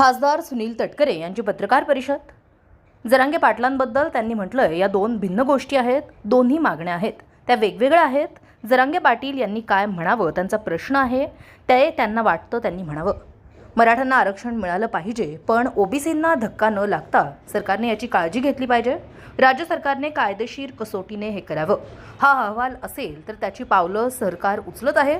खासदार सुनील तटकरे यांची पत्रकार परिषद। जरांगे पाटलांबद्दल त्यांनी म्हटलंय, या दोन भिन्न गोष्टी आहेत, दोन्ही मागण्या आहेत, त्या वेगवेगळ्या आहेत। जरांगे पाटील यांनी काय म्हणावं त्यांचा प्रश्न आहे, ते त्यांना वाटतं त्यांनी म्हणावं। मराठ्यांना आरक्षण मिळालं पाहिजे, पण ओबीसींना धक्का न लागता सरकारने याची काळजी घेतली पाहिजे। राज्य सरकारने कायदेशीर कसोटीने हे करावं। हा अहवाल असेल तर त्याची पावलं सरकार उचलत आहे।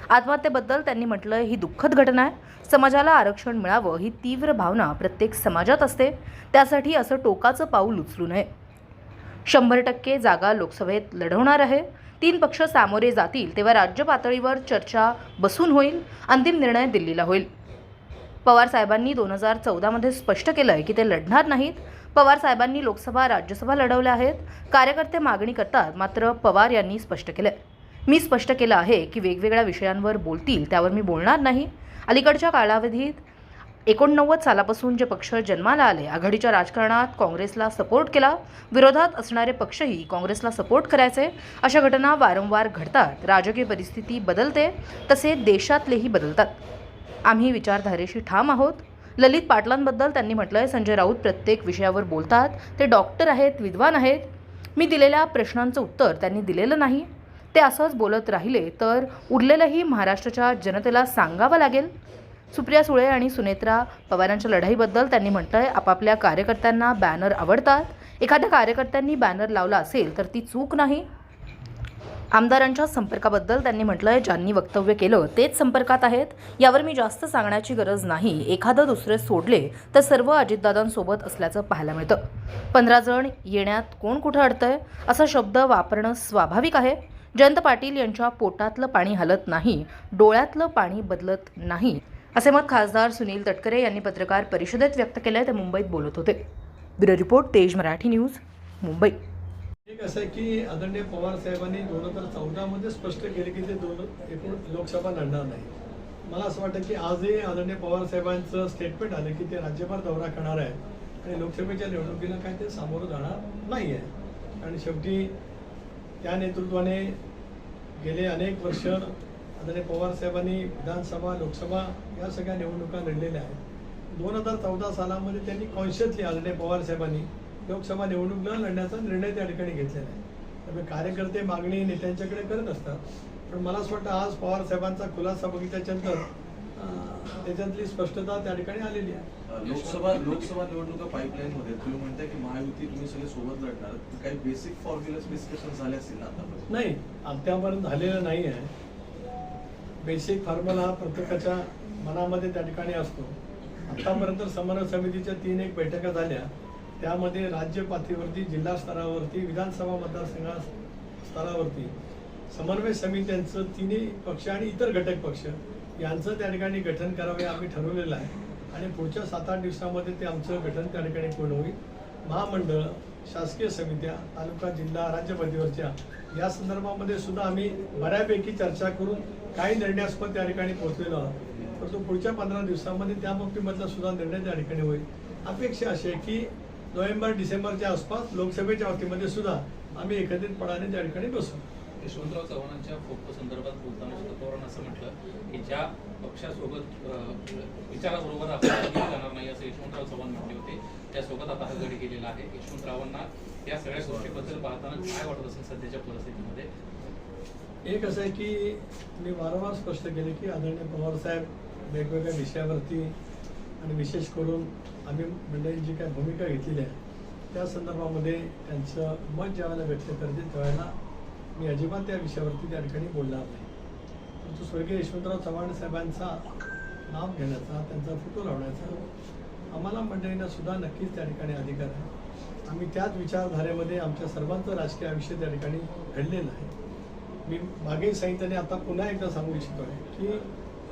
आत्महत्येबद्दल त्यांनी म्हटलं, ही दुःखद घटना आहे। समाजाला आरक्षण मिळावं ही तीव्र भावना प्रत्येक समाजात असते, त्यासाठी असं टोकाचं पाऊल उचलू नये। 100% जागा लोकसभेत लढवणार आहे। 3 पक्ष सामोरे जातील तेव्हा राज्य पातळीवर चर्चा बसून होईल, अंतिम निर्णय दिल्लीला होईल। पवार साहेबांनी 2014 मध्ये स्पष्ट केलंय की ते लढणार नाहीत। पवार साहेबांनी लोकसभा राज्यसभा लढवल्या आहेत। कार्यकर्ते मागणी करतात, मात्र पवार यांनी स्पष्ट केलंय, मी स्पष्ट केलं आहे की वेगवेगळ्या विषयांवर बोलतील त्यावर मी बोलणार नाही। अलीकडच्या कालावधीत 89 सालापासून जे पक्ष जन्माला आले, आघाडीच्या राजकारणात काँग्रेसला सपोर्ट केला, विरोधात असणारे पक्षही काँग्रेसला सपोर्ट करायचे, अशा घटना वारंवार घडतात। राजकीय परिस्थिती बदलते, तसे देशातलेही बदलतात। आम्ही विचारधारेशी ठाम आहोत। ललित पाटलांबद्दल त्यांनी म्हटलंय, संजय राऊत प्रत्येक विषयावर बोलतात, ते डॉक्टर आहेत, विद्वान आहेत। मी दिलेल्या प्रश्नांचं उत्तर त्यांनी दिलेलं नाही। ते असंच बोलत राहिले तर उरलेलंही महाराष्ट्राच्या जनतेला सांगावं लागेल। सुप्रिया सुळे आणि सुनेत्रा पवारांच्या लढाईबद्दल त्यांनी म्हटलंय, आपापल्या कार्यकर्त्यांना बॅनर आवडतात। एखाद्या कार्यकर्त्यांनी बॅनर लावला असेल तर ती चूक नाही। आमदारांच्या संपर्काबद्दल त्यांनी म्हटलंय, ज्यांनी वक्तव्य केलं तेच संपर्कात आहेत, यावर मी जास्त सांगण्याची गरज नाही। एखादं दुसरे सोडले तर सर्व अजितदादांसोबत असल्याचं पाहायला मिळतं। 15 जण येण्यात कोण कुठं अडतंय असा शब्द वापरणं स्वाभाविक आहे। जयंत पाटील यांच्या पोटातलं पाणी हलत नाही, डोळ्यातलं पाणी बदलत नाही, असे मत खासदार सुनील तटकरे यांनी पत्रकार परिषदेत व्यक्त केले। ते मुंबईत बोलत होते। ब्युरो रिपोर्ट, तेज मराठी न्यूज, मुंबई। एक असं आहे की आदरणीय पवार साहेबांनी 2014 मध्ये स्पष्ट केले की ते लोकसभा लढणार नाही। मला असं वाटतं की आजही आदरणीय पवार साहेबांचं स्टेटमेंट आलं की ते राज्यभर दौरा करणार आहे आणि लोकसभेच्या निवडणुकीला काय ते सामोरं जाणार नाही आहे। आणि शेवटी त्या नेतृत्वाने गेले अनेक वर्ष आदरणीय पवार साहेबांनी विधानसभा, लोकसभा या सगळ्या निवडणुका लढलेल्या आहेत। 2014 सालामध्ये त्यांनी कॉन्शियसली आदरणीय पवार साहेबांनी लोकसभा निवडणूक न लढण्याचा निर्णय त्या ठिकाणी घेतलेला आहे। त्यामुळे कार्यकर्ते मागणी नेत्यांच्याकडे करत असतात, पण मला असं वाटतं आज पवार साहेबांचा खुलासा बघितल्यानंतर त्याच्यातली स्पष्टता त्या ठिकाणी आलेली आहे। लोकसभा निवडणुका पाईपलाईन मध्ये तुम्ही म्हणताय की महायुती तुम्ही सगळे सोबत लढणार, काही बेसिक फॉर्म्युलास डिस्कशन झाले असतील ना आतापर्यंत? नाही, अद्यापर्यंत झालेलं नाही आहे। बेसिक फॉर्म्युला हा प्रत्येकाच्या मनामध्ये त्या ठिकाणी असतो। आतापर्यंत समन्वय समितीच्या 3 बैठका झाल्या, त्यामध्ये राज्य पातळीवरती, जिल्हा स्तरावरती, विधानसभा मतदारसंघ स्तरावरती समन्वय समित्यांचं 3 पक्ष आणि इतर घटक पक्ष यांचं त्या ठिकाणी गठन करावे आम्ही ठरवलेलं आहे आणि पुढच्या 7-8 दिवसामध्ये ते आमचं गठन त्या ठिकाणी पूर्ण होईल। महामंडळ, शासकीय समित्या, तालुका, जिल्हा, राज्य पातळीवरच्या या संदर्भामध्ये सुद्धा आम्ही बऱ्यापैकी चर्चा करून काही निर्णयास्पद त्या ठिकाणी पोहोचलेलो आहोत, परंतु पुढच्या 15 दिवसामध्ये त्या बाबतीमधला सुद्धा निर्णय त्या ठिकाणी होईल। अपेक्षा अशी आहे की नोव्हेंबर-डिसेंबरच्या आसपास लोकसभेच्या बाबतीमध्ये सुद्धा आम्ही एकत्रितपणाने त्या ठिकाणी बसू। यशवंतराव चव्हाणांच्या फोटो संदर्भात बोलताना सुद्धा पवारांनी असं म्हटलं की ज्या पक्षासोबत विचाराबरोबर आपण जाणार नाही असं यशवंतराव चव्हाण म्हटले होते, त्यासोबत आता आघाडी केलेला आहे। यशवंतरावांना या सगळ्या गोष्टीबद्दल पाहताना काय वाटत असेल सध्याच्या परिस्थितीमध्ये? एक असं आहे की मी वारंवार स्पष्ट केले की आदरणीय पवार साहेब वेगवेगळ्या विषयावरती आणि विशेष करून आम्ही मंडळींची जी काय भूमिका घेतलेली आहे त्या संदर्भामध्ये त्यांचं मत ज्यावेळेला व्यक्त करते त्यावेळेला मी अजिबात त्या विषयावरती त्या ठिकाणी बोलणार नाही। परंतु स्वर्गीय यशवंतराव चव्हाण साहेबांचा नाव घेण्याचा, त्यांचा फोटो लावण्याचा आम्हाला मंडळींना सुद्धा नक्कीच त्या ठिकाणी अधिकार आहे। आम्ही त्याच विचारधारेमध्ये आमच्या सर्वांचं राजकीय आयुष्य त्या ठिकाणी घडलेलं आहे। मी मागे सांगितल्याने आता पुन्हा एकदा सांगू इच्छितो आहे की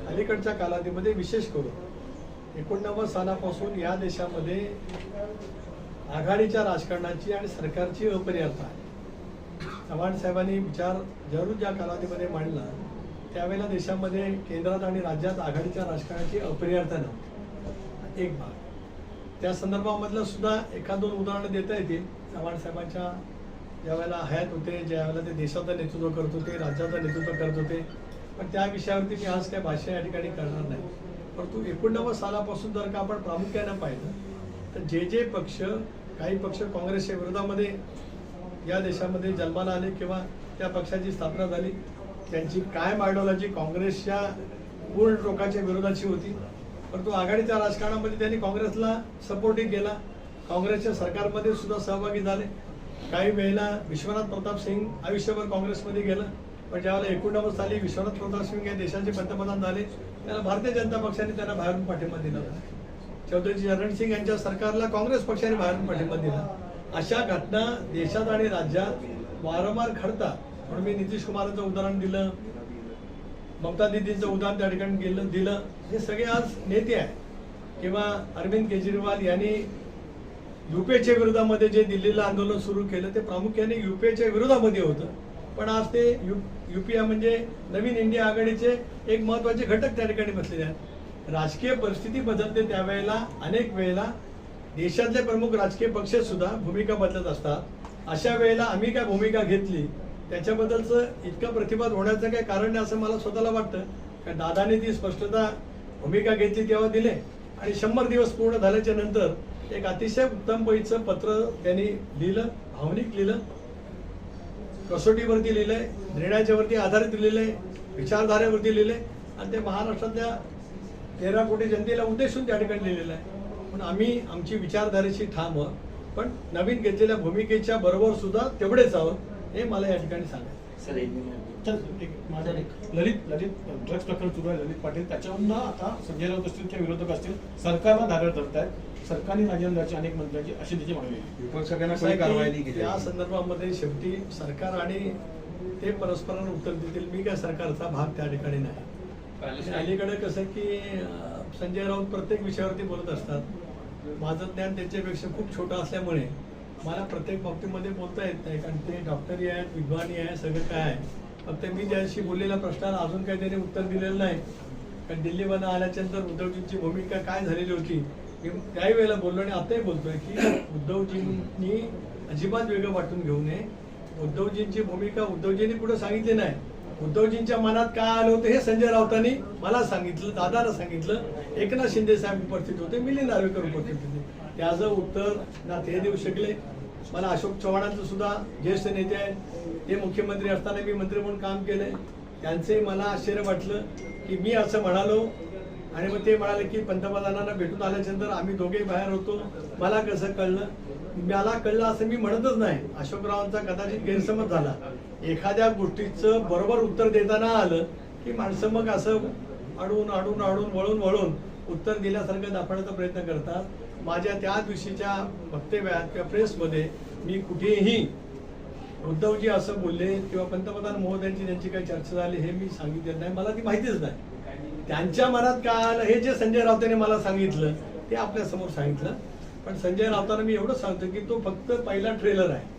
अलीकडच्या कालावधीमध्ये विशेष करून 89 सालापासून या देशामध्ये आघाडीच्या राजकारणाची आणि सरकारची अपरिहार्यता आहे। चव्हाण साहेबांनी विचार जरूर ज्या कालावधीमध्ये मांडला त्यावेळेला देशामध्ये केंद्रात आणि राज्यात आघाडीच्या राजकारणाची अपरिहार्यता नव्हती। एक भाग त्या संदर्भामधलं सुद्धा 1-2 उदाहरणं देता येतील। चव्हाण साहेबांच्या ज्या वेळेला हयात होते, ज्या वेळेला ते देशाचं नेतृत्व करत होते, राज्याचं नेतृत्व करत होते, पण त्या विषयावरती मी आज काय भाष्य या ठिकाणी करणार नाही। परंतु 89 सालापासून जर का आपण प्रामुख्यानं पाहिलं तर जे पक्ष, काही पक्ष काँग्रेसच्या विरोधामध्ये या देशामध्ये जन्माला आले किंवा त्या पक्षाची स्थापना झाली, त्यांची कायम आयडिओलॉजी काँग्रेसच्या पूर्ण टोकाच्या विरोधाची होती. परंतु आघाडीच्या राजकारणामध्ये त्यांनी काँग्रेसला सपोर्टिंग केला, काँग्रेसच्या सरकारमध्ये सुद्धा सहभागी झाले. काही वेळेला विश्वनाथ प्रताप सिंग आयुष्यभर काँग्रेसमध्ये गेलं, पण ज्यावेळेला 89 साली विश्वनाथ प्रताप सिंग हे देशाचे पंतप्रधान झाले, त्याला भारतीय जनता पक्षाने त्यांना बाहेरून पाठिंबा दिला. चौधरी चरण सिंग यांच्या सरकारला काँग्रेस पक्षाने बाहेरून पाठिंबा दिला. अशा घटना देशात आणि राज्यात वारंवार घडतात. म्हणून मी नितीश कुमारांचं उदाहरण दिलं, ममता दीदींचं उदाहरण त्या ठिकाणी दिलं. हे सगळे आज नेते आहेत. किंवा अरविंद केजरीवाल यांनी युपीएच्या विरोधामध्ये जे दिल्लीला आंदोलन सुरू केलं ते प्रामुख्याने युपीएच्या विरोधामध्ये होतं, पण आज ते युपीए म्हणजे नवीन इंडिया आघाडीचे एक महत्त्वाचे घटक त्या ठिकाणी बसलेले आहेत. राजकीय परिस्थिती बदलते त्यावेळेला अनेक वेळेला देशातले प्रमुख राजकीय पक्ष सुद्धा भूमिका बदलत असतात. अशा वेळेला आम्ही काय भूमिका घेतली त्याच्याबद्दलचं इतकं प्रतिबाद होण्याचं काही कारण नाही असं मला स्वतःला वाटतं. कारण दादाने ती स्पष्टता भूमिका घेतली तेव्हा दिले आणि 100 दिवस पूर्ण झाल्याच्या नंतर एक अतिशय उत्तम पैचं पत्र त्यांनी लिहिलं, भावनिक लिहिलं, कसोटीवरती लिहिलंय, निर्णयाच्यावरती आधारित लिहिलंय, विचारधारेवरती लिहिलंय आणि ते महाराष्ट्रातल्या 13 कोटी जनतेला उद्देशून त्या ठिकाणी लिहिलेलं आहे. म्हणून आम्ही आमची विचारधारेशी ठाम आहोत, पण नवीन घेतलेल्या भूमिकेच्या बरोबर सुद्धा तेवढेच आहोत हे मला या ठिकाणी सांगायचं. ललित ड्रग्ज प्रकरण सुरू आहे, ललित पाटील, त्याच्यावरून आता संजय राऊत असतील किंवा विरोधक असतील सरकारला धारळ धरतायत. सरकारने राजीनामे द्यायचे अनेक मंत्र्यांची अशी त्याची मागणी आहे. विपक्षांना काही कारवाई नाही केली. या संदर्भामध्ये शेवटी सरकार आणि ते परस्परांना उत्तर देतील. मी काय सरकारचा भाग त्या ठिकाणी नाही. अलीकडे कसं की संजय राऊत प्रत्येक विषयावरती बोलत असतात. माझं ज्ञान त्यांच्यापेक्षा खूप छोटं असल्यामुळे मला प्रत्येक बाबतीमध्ये बोलता येत नाही, कारण ते डॉक्टरही आहेत, विद्वानही आहे, सगळं काय आहे. फक्त मी ज्याशी बोललेल्या प्रश्नाला अजून काही त्याने उत्तर दिलेलं नाही. कारण दिल्लीवरून आल्याच्यानंतर उद्धवजींची भूमिका काय झालेली होती मी त्याही वेळेला बोललो आणि आताही बोलतोय की उद्धवजींनी अजिबात वेगळं वाटून घेऊ नये. उद्धवजींची भूमिका उद्धवजींनी कुठं सांगितली नाही. उद्धवजींच्या मनात काय आलं होतं हे संजय राऊतांनी मला सांगितलं, दादाला सांगितलं, एकनाथ शिंदे साहेब उपस्थित होते, मिलिंद नार्वेकर उपस्थित होते. त्याचं उत्तर ना ते देऊ शकले. मला अशोक चव्हाणांचं सुद्धा ज्येष्ठ नेते आहेत, ते मुख्यमंत्री असताना मी मंत्री म्हणून काम केलंय, त्यांचे मला आश्चर्य वाटलं की मी असं म्हणालो आणि मग ते म्हणाले की पंतप्रधानांना भेटून आल्याच्यानंतर आम्ही दोघेही बाहेर होतो, मला कसं कळलं. मला कळलं असं मी म्हणतच नाही. अशोकरावांचा कदाचित गैरसमज झाला. एखाद्या गोष्टीचं बरोबर उत्तर देताना आलं की माणसं मग असं अडून वळून उत्तर दिल्यासारखं दाखवण्याचा प्रयत्न करतात. माझ्या त्या दिवशीच्या वक्तव्यात किंवा प्रेसमध्ये मी कुठेही उद्धवजी असं बोलले किंवा पंतप्रधान महोदयांची त्यांची काही चर्चा झाली हे मी सांगितलं नाही. मला ती माहितीच नाही. त्यांच्या मनात काय आलं हे जे संजय राऊतांनी मला सांगितलं ते आपल्या समोर सांगितलं. पण संजय राऊतांना मी एवढं सांगतो की तो फक्त पहिला ट्रेलर आहे.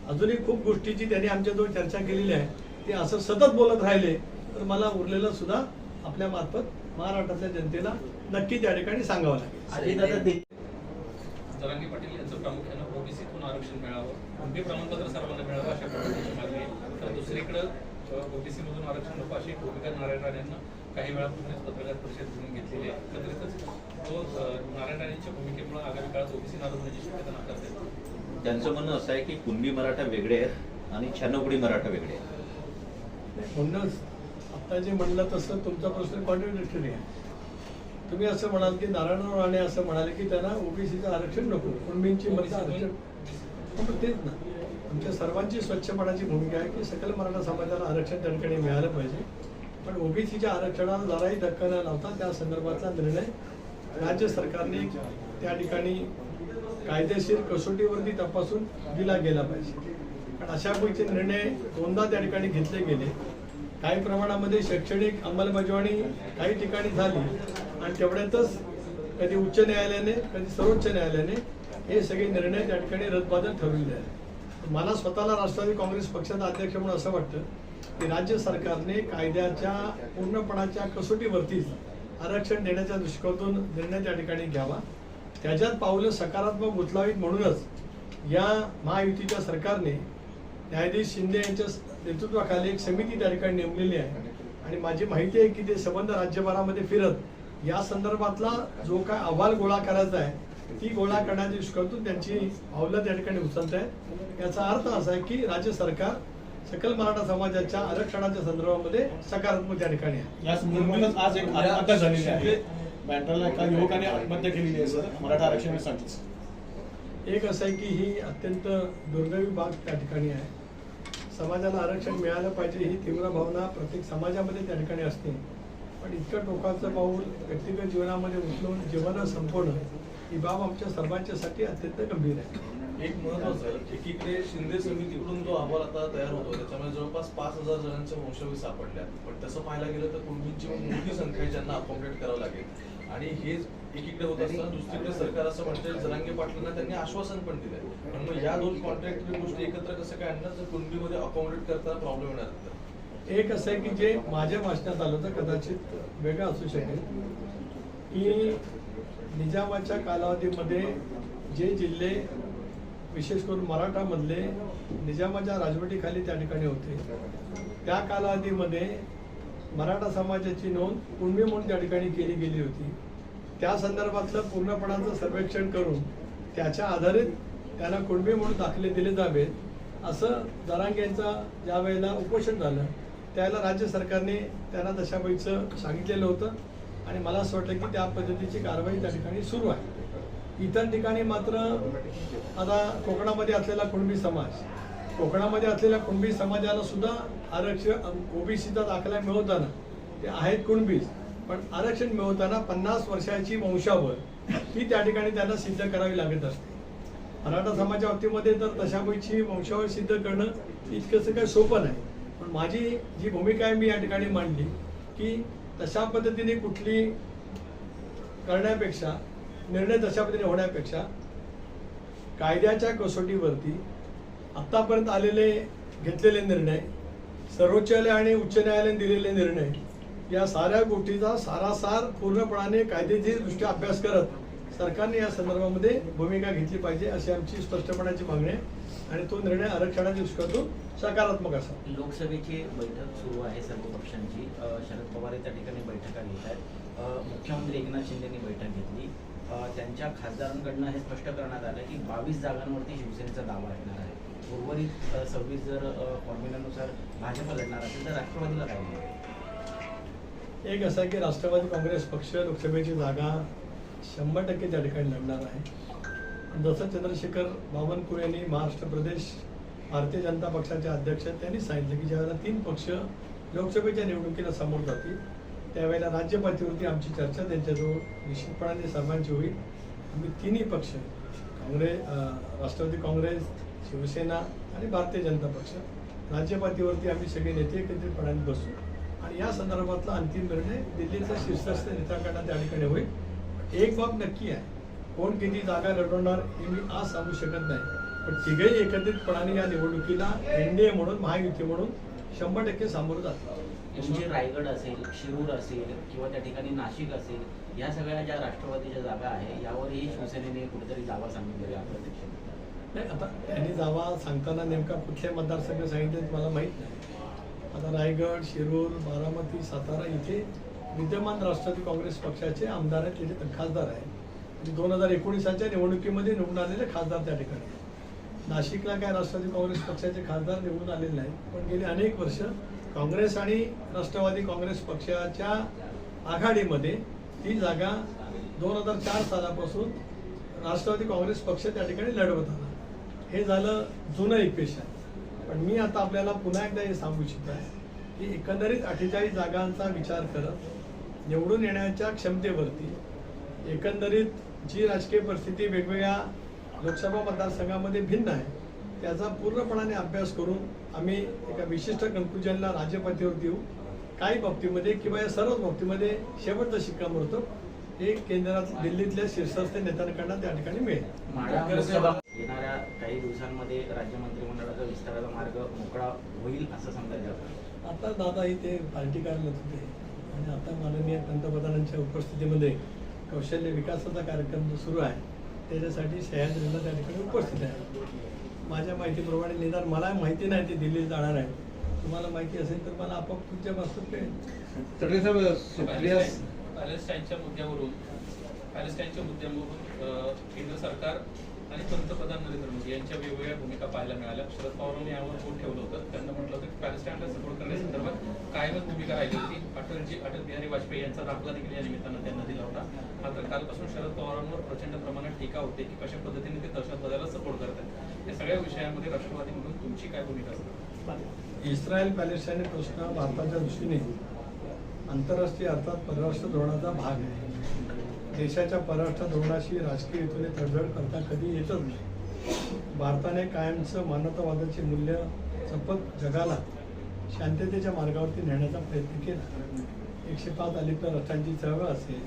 अजूनही खूप गोष्टीची त्यांनी आमच्याजवळ चर्चा केलेली आहे. ते असं सतत बोलत राहिले तर मला उरलेलं सुद्धा आपल्या मार्फत महाराष्ट्रातल्या जनतेला नक्की त्या ठिकाणी सांगावं लागेल. जरांगे पाटील यांचं प्रामुख्यानं ओबीसीतून आरक्षण मिळावं, कुणबी प्रमाणपत्र सर्वांना मिळावं अशा प्रकारची मागणी आहे. तर दुसरीकडं ओबीसी मधून आरक्षण नको अशी भूमिका नारायण राणे यांना काही वेळापूर्वीच पत्रकार परिषद घेऊन घेतलेली आहे. एकत्रितच तो नारायण राणेंच्या भूमिकेमुळे आगामी काळात ओबीसी नाराज होण्याची शक्यता नाकारते. त्यांचं म्हणणं असं आहे की कुणबी मराठा वेगळे आहेत आणि 96 मराठा वेगळे आहेत. म्हणूनच आता जे म्हणलं तसं तुमचा प्रश्न कॉन्ट्रडिक्टरी आहे. तुम्ही असं म्हणाल की नारायणराव राणे असं म्हणाले की त्यांना ओबीसीचं आरक्षण नको, कुणबींची मतं आरक्षण. तेच ना, आमच्या सर्वांची स्वच्छपणाची भूमिका आहे की सकल मराठा समाजाला आरक्षण त्या ठिकाणी मिळालं पाहिजे. पण ओबीसीच्या आरक्षणाला जराही धक्का न लावता त्या संदर्भातला निर्णय राज्य सरकारने त्या ठिकाणी कायदेशीर कसोटीवरती तपासून दिला गेला पाहिजे. कारण अशापैकी निर्णय दोनदा त्या ठिकाणी घेतले गेले. काही प्रमाणामध्ये शैक्षणिक अंमलबजावणी काही ठिकाणी झाली आणि तेवढ्यातच कधी उच्च न्यायालयाने कधी सर्वोच्च न्यायालयाने हे सगळे निर्णय त्या ठिकाणी रद्दबातल ठरवलेले आहेत. मला स्वतःला राष्ट्रवादी काँग्रेस पक्षाचा अध्यक्ष म्हणून असं वाटतं की राज्य सरकारने कायद्याच्या पूर्णपणाच्या कसोटीवरतीच आरक्षण देण्याच्या दृष्टिकोनातून निर्णय त्या ठिकाणी घ्यावा. त्याच्यात पावलं सकारात्मक उचलावीत म्हणूनच या महायुतीच्या सरकारने न्यायाधीश शिंदे यांच्या नेतृत्वाखाली एक समिती त्या ठिकाणी नेमलेली आहे आणि माझी माहिती आहे की ते संबंध राज्यभरामध्ये फिरत या संदर्भातला जो काय अहवाल गोळा करायचा आहे ती गोळा करण्याच्या दृष्टीकोनातून त्यांची पावलं त्या ठिकाणी उचलत आहे. याचा अर्थ असा आहे की राज्य सरकार सकल मराठा समाजाच्या आरक्षणाच्या संदर्भामध्ये सकारात्मक त्या ठिकाणी आहे. या संदर्भातच आज एक आत्महत्या झालेली आहे. बँड्राला एका युवकाने आत्महत्या केलेली आहे सर, मराठा आरक्षणासाठीच. एक असं आहे की ही अत्यंत दुर्दैवी बाब त्या ठिकाणी आहे. समाजाला आरक्षण मिळालं पाहिजे ही तीव्र भावना प्रत्येक समाजामध्ये त्या ठिकाणी असते, पण इतकं टोकाचं पाऊल व्यक्तिगत जीवनामध्ये उचलून जीवन संपवणं ही बाब आमच्या सर्वांच्यासाठी अत्यंत गंभीर आहे. एक महत्वाचं, एकीकडे शिंदे समितीकडून जो अहवाल आता तयार होतो त्याच्यामध्ये जवळपास 5,000 जणांचे वंशवेळ सापडल्या, पण तसं पाहायला गेलं तर कुणबींची मोठी संख्या आहे ज्यांना अकोमोडेट करावं लागेल. आणि हे एकीकडे होत असताना दुसरीकडे सरकार असं म्हणतं जरांगे पाटलांना त्यांनी आश्वासन पण दिलंय. पण मग या दोन कॉन्ट्रॅक्टरी गोष्टी एकत्र कसं काय आणणार जर कुणबीमध्ये अकोमोडेट करताना प्रॉब्लेम येणार तर? एक असं आहे की जे माझ्या भाषणात आलं तर कदाचित वेगळं असू शकेल की निजामाच्या कालावधीमध्ये जे जिल्हे विशेष करून मराठामधले निजामाच्या राजवटीखाली त्या ठिकाणी होते त्या कालावधीमध्ये मराठा समाजाची नोंद कुणबी म्हणून त्या ठिकाणी केली गेली होती. त्या संदर्भातलं पूर्णपणाचं सर्वेक्षण करून त्याच्या आधारित त्यांना कुणबी म्हणून दाखले दिले जावेत असं जरांगेंचं ज्या वेळेला उपोषण झालं त्यावेळेला राज्य सरकारने त्यांना दशाबाईचं सांगितलेलं होतं आणि मला असं वाटतं की त्या पद्धतीची कारवाई त्या ठिकाणी सुरू आहे. इतर ठिकाणी मात्र आता कोकणामध्ये असलेला कुणबी समाज, कोकणामध्ये असलेल्या कुणबी समाजाला सुद्धा आरक्षण ओबीसीचा दाखला मिळवताना ते आहेत कुणबीच, पण आरक्षण मिळवताना 50 वर्षाची वंशावळ ही त्या ठिकाणी त्यांना सिद्ध करावी लागत असते. मराठा समाजाच्या बाबतीमध्ये तर दशाबाईची वंशावळ सिद्ध करणं इतकंसं काही सोपं नाही, पण माझी जी भूमिका आहे मी या ठिकाणी मांडली की तशा पद्धतीने कुठली करण्यापेक्षा निर्णय तशा पद्धतीने होण्यापेक्षा कायद्याच्या कसोटीवरती आत्तापर्यंत आलेले घेतलेले निर्णय, सर्वोच्च न्यायालय आणि उच्च न्यायालयाने दिलेले निर्णय या साऱ्या गोष्टीचा सारासार पूर्णपणाने कायदेशीरदृष्ट्या अभ्यास करत सरकारने या संदर्भामध्ये भूमिका घेतली पाहिजे अशी आमची स्पष्टपणाची मागणी आहे आणि तो निर्णय आरक्षणाच्या दृष्टीकोनातून सकारात्मक असावा. लोकसभेची बैठक सुरू आहे सर्व पक्षांची. शरद पवार त्या ठिकाणी बैठका घेत आहेत. मुख्यमंत्री एकनाथ शिंदेनी बैठक घेतली. त्यांच्या खासदारांकडनं हे स्पष्ट करण्यात आलं की 22 जागांवरती शिवसेनेचा दावा राहणार आहे. उर्वरित 26 जर फॉर्म्युल्यानुसार भाजप लढणार असेल तर राष्ट्रवादीला काय होणार? एक असं की राष्ट्रवादी काँग्रेस पक्ष लोकसभेची जागा 100% त्या ठिकाणी लढणार आहे. जसं चंद्रशेखर बावनकुळे यांनी महाराष्ट्र प्रदेश भारतीय जनता पक्षाचे अध्यक्ष त्यांनी सांगितलं की ज्यावेळेला 3 पक्ष लोकसभेच्या निवडणुकीला समोर जातील त्यावेळेला राज्य पातळीवरती आमची चर्चा त्यांच्याजवळ निश्चितपणाने सर्वांची होईल. आम्ही तिन्ही पक्ष काँग्रेस, राष्ट्रवादी काँग्रेस, शिवसेना आणि भारतीय जनता पक्ष राज्य पातळीवरती आम्ही सगळे नेते एकत्रितपणाने बसू आणि या संदर्भातला अंतिम निर्णय दिल्लीचा शीर्षस्थ नेत्यांकडनं त्या ठिकाणी होईल. एक बाब नक्की आहे, कोण किती जागा लढवणार हे मी आज सांगू शकत नाही, पण तिघही एकत्रितपणाने या निवडणुकीला एनडीए म्हणून महायुती म्हणून 100% सामोरं जातात. म्हणजे रायगड असेल, शिरूर असेल किंवा त्या ठिकाणी नाशिक असेल या सगळ्या ज्या राष्ट्रवादीच्या जागा आहे यावरही शिवसेनेने कुठेतरी दावा सांगितलेला आहे अप्रत्यक्ष. नाही, आता त्यांनी दावा सांगताना नेमका कुठले मतदारसंघ सांगितले मला माहीत नाही. आता रायगड, शिरूर, बारामती, सातारा इथे विद्यमान राष्ट्रवादी काँग्रेस पक्षाचे आमदार आहेत, त्याचे खासदार आहेत. 2019च्या निवडणुकीमध्ये निवडून आलेले खासदार त्या ठिकाणी आहेत. नाशिकला काय राष्ट्रवादी काँग्रेस पक्षाचे खासदार निवडून आलेले नाहीत, पण गेली अनेक वर्ष काँग्रेस आणि राष्ट्रवादी काँग्रेस पक्षाच्या आघाडीमध्ये ती जागा 2004 सालापासून राष्ट्रवादी काँग्रेस पक्ष त्या ठिकाणी लढवत आला. हे झालं जुनं इक्वेशन. पण मी आता आपल्याला पुन्हा एकदा हे सांगू इच्छित आहे की एकंदरीत 48 जागांचा विचार करत निवडून येण्याच्या क्षमतेवरती एकंदरीत जी राजकीय परिस्थिती वेगवेगळ्या लोकसभा मतदारसंघामध्ये भिन्न आहे त्याचा पूर्णपणाने अभ्यास करून आम्ही एका विशिष्ट कन्क्लुजनला राज्य पातळीवरती येऊ. काही बाबतीमध्ये किंवा या सर्वच बाबतीमध्ये शेवटचं शिक्कामोर्तब हे केंद्रात दिल्लीतल्या शीर्षस्थ नेत्यांकडनं त्या ठिकाणी मिळेल. येणाऱ्या काही दिवसांमध्ये राज्य मंत्रिमंडळाचा विस्ताराचा मार्ग मोकळा होईल असं समजायचं जातं. आता दादा इथे पार्टी कार्यालयात होते आणि आता माननीय पंतप्रधानांच्या उपस्थितीमध्ये कौशल्य विकासाचा कार्यक्रम जो सुरू आहे त्याच्यासाठी सह्याद्रीला त्या ठिकाणी उपस्थित आहे. माझ्या माहितीप्रमाणे निदान मला माहिती नाही ते दिल्लीत जाणार आहे. तुम्हाला माहिती असेल तर मला आपोआप तुमच्या बाबतीत कळेल. तडे साहेब, पॅलेस्टाईनच्या मुद्द्यावरून केंद्र सरकार आणि पंतप्रधान नरेंद्र मोदी यांच्या वेगवेगळ्या भूमिका पाहायला मिळाल्या. शरद पवारांनी यावर बोट ठेवलं होतं. त्यांना म्हटलं होतं की पॅलेस्टाईनला सपोर्ट करण्यासंदर्भात कायमच भूमिका राहिली होती. अटल बिहारी वाजपेयी यांचा दाखला देखील या निमित्तानं त्यांना दिला होता. मात्र कालपासून शरद पवारांवर प्रचंड प्रमाणात टीका होते की कशा पद्धतीने ते दहशतवादाला सपोर्ट करतात. या सगळ्या विषयामध्ये राष्ट्रवादी म्हणून तुमची काय भूमिका असते? इस्रायल पॅलेस्टाईन प्रश्न भारताच्या दृष्टीने आंतरराष्ट्रीय अर्थात परराष्ट्र धोरणाचा भाग आहे. देशाच्या परराष्ट्र धोरणाशी राजकीय हेतूने तडजोड करता कधी येतच नाही. भारताने कायमचं मानवतावादाचे मूल्य जपत जगाला शांततेच्या मार्गावरती नेण्याचा प्रयत्न केला. 105 अलिप्त राष्ट्रांची चळवळ असेल,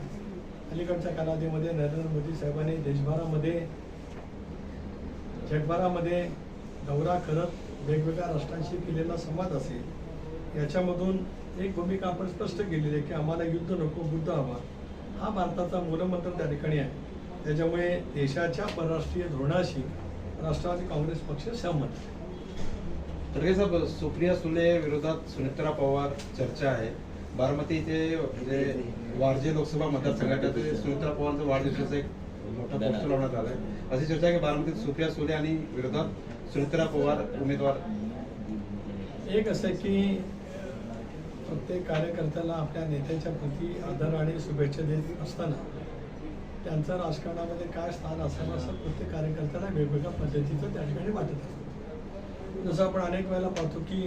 अलीकडच्या कालावधीमध्ये नरेंद्र मोदी साहेबांनी देशभरामध्ये जगभरामध्ये दौरा करत वेगवेगळ्या राष्ट्रांशी केलेला संवाद असेल, याच्यामधून एक भूमिका आपण स्पष्ट केलेली आहे की आम्हाला युद्ध नको, बुद्ध हवा. हा भारताचा मूलमंत्र त्या ठिकाणी आहे. त्याच्यामुळे देशाच्या परराष्ट्रीय धोरणाशी राष्ट्रवादी काँग्रेस पक्ष सहमत आहे. तर साहेब, सुप्रिया सुळे विरोधात सुनेत्रा पवार चर्चा आहे. बारामतीचे म्हणजे वारजे लोकसभा मतदारसंघात सुनेत्रा पवारांचा वाढदिवसाचा एक मोठा पोस्टर लावण्यात आलाय. अशी चर्चा आहे की बारामतीत सुप्रिया सुळे आणि विरोधात सुनेत्रा पवार उमेदवार. एक असं आहे की प्रत्येक कार्यकर्त्याला आपल्या नेत्याच्या प्रती आदर आणि शुभेच्छा देत असताना त्यांचं राजकारणामध्ये काय स्थान असावं असं प्रत्येक कार्यकर्त्याला वेगवेगळ्या पद्धतीचं त्या ठिकाणी वाटत असतं. जसं आपण अनेक वेळेला पाहतो की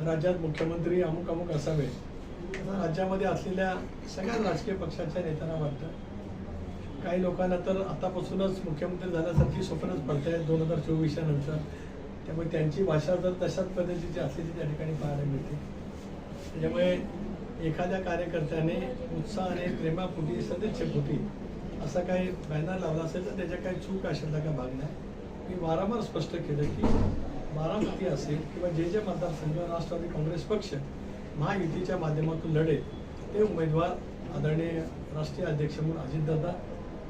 राज्यात मुख्यमंत्री अमुक अमुक असावे, असं राज्यामध्ये असलेल्या सगळ्याच राजकीय पक्षाच्या नेत्यांना वाटतं. काही लोकांना तर आतापासूनच मुख्यमंत्री झाल्यासारखी स्वप्नच पडत आहेत 2024 नंतर. त्यामुळे त्यांची भाषा जर तशाच पद्धतीची असलेली त्या ठिकाणी पाहायला मिळते. त्याच्यामुळे एखाद्या कार्यकर्त्याने उत्साह आणि प्रेमापोटी सदिच्छेपोटी असा काही बॅनर लावला असेल तर त्याच्या काही चूक असेल का भाग नाही. मी वारंवार स्पष्ट केलं की बारामती असेल किंवा जे मतदारसंघ राष्ट्रवादी काँग्रेस पक्ष महायुतीच्या माध्यमातून लढेल ते उमेदवार आदरणीय राष्ट्रीय अध्यक्ष म्हणून अजितदादा,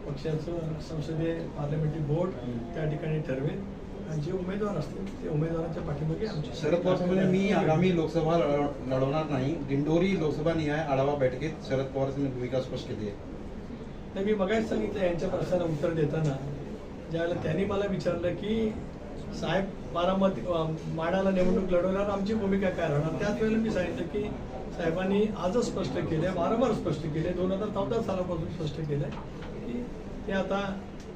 पक्षाचं संसदीय पार्लमेंटरी बोर्ड त्या ठिकाणी ठरवेल आणि जे उमेदवार असतील ते उमेदवारांच्या पाठीमागे आमचे शरद पवार म्हणजे मी आगामी लोकसभा लढवणार नाही. दिंडोरी लोकसभा निहाय आढावा बैठकीत शरद पवारांनी भूमिका स्पष्ट केली आहे. नाही, मी मगाच सांगितलं यांच्या प्रश्नाला उत्तर देताना ज्यावेळेला त्यांनी मला विचारलं की साहेब बारामती माडाला निवडणूक लढवल्यावर आमची भूमिका काय राहणार, त्याच वेळेला मी सांगितलं की साहेबांनी आजच स्पष्ट केलं आहे, वारंवार स्पष्ट केले, 2014 सालापासून स्पष्ट केलं आहे की ते आता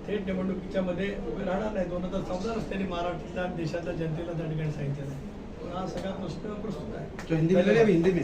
थेट निवडणुकीच्या मध्ये उभे राहणार नाही. 2014 त्यांनी महाराष्ट्रातल्या देशातल्या जनतेला त्या ठिकाणी सांगितलेलं आहे. हा सगळा प्रश्न प्रस्तुत आहे. हिंदी में